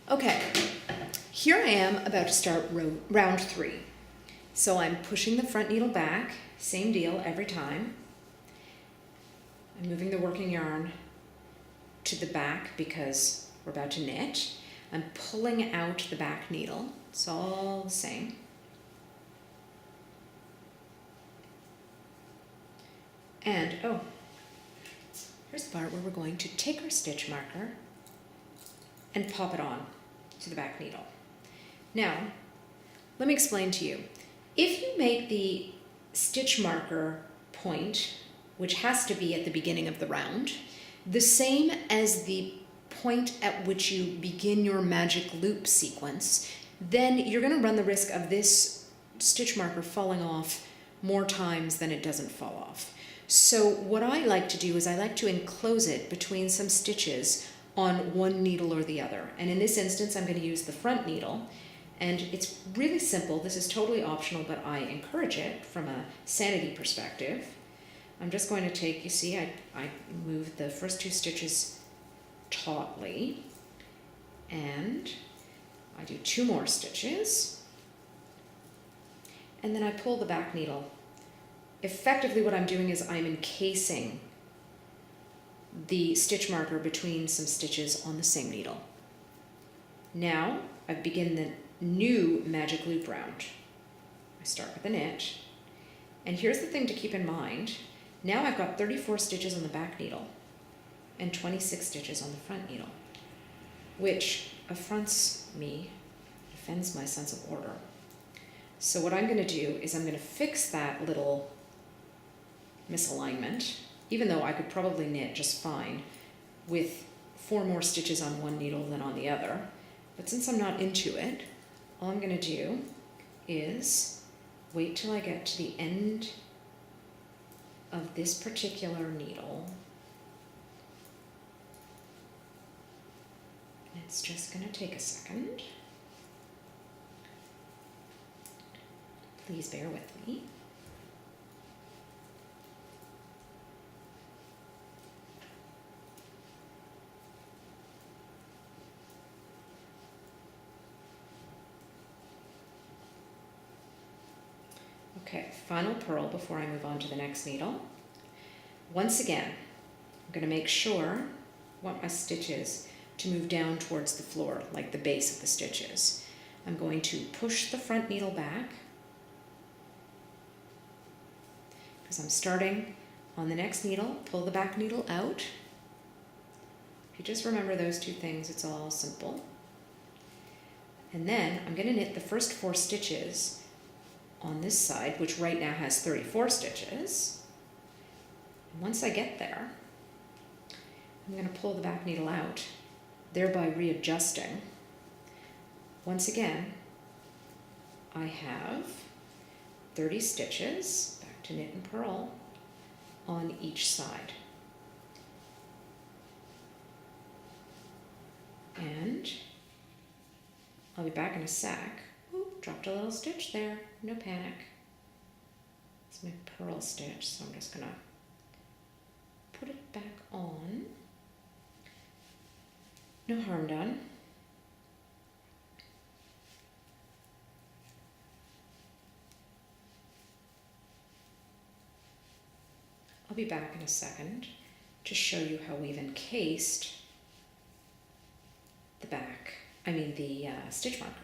Okay, here I am about to start round 3. So I'm pushing the front needle back, same deal every time. I'm moving the working yarn to the back because we're about to knit. I'm pulling out the back needle. It's all the same. And, here's the part where we're going to take our stitch marker and pop it on to the back needle. Now, let me explain to you. If you make the stitch marker point, which has to be at the beginning of the round, the same as the point at which you begin your magic loop sequence, then you're going to run the risk of this stitch marker falling off more times than it doesn't fall off. So what I like to do is I like to enclose it between some stitches on one needle or the other. And in this instance, I'm going to use the front needle. And it's really simple. This is totally optional, but I encourage it from a sanity perspective. I'm just going to take, you see, I move the first 2 stitches tautly, and I do 2 more stitches, and then I pull the back needle. Effectively what I'm doing is I'm encasing the stitch marker between some stitches on the same needle. Now I begin the new magic loop round. I start with a knit, and here's the thing to keep in mind. Now I've got 34 stitches on the back needle and 26 stitches on the front needle, which affronts me, offends my sense of order. So what I'm going to do is I'm going to fix that little misalignment, even though I could probably knit just fine with 4 more stitches on one needle than on the other. But since I'm not into it, all I'm going to do is wait till I get to the end of this particular needle. It's just going to take a second. Please bear with me. Okay, final purl before I move on to the next needle. Once again, I'm going to make sure I want my stitches to move down towards the floor, like the base of the stitches. I'm going to push the front needle back because I'm starting on the next needle, pull the back needle out. If you just remember those 2 things, it's all simple. And then I'm going to knit the first 4 stitches on this side, which right now has 34 stitches. And once I get there, I'm going to pull the back needle out, thereby readjusting. Once again, I have 30 stitches, back to knit and purl, on each side. And I'll be back in a sec. Oop, dropped a little stitch there, no panic. It's my purl stitch, so I'm just gonna put it back on. No harm done. I'll be back in a second to show you how we've encased the stitch marker.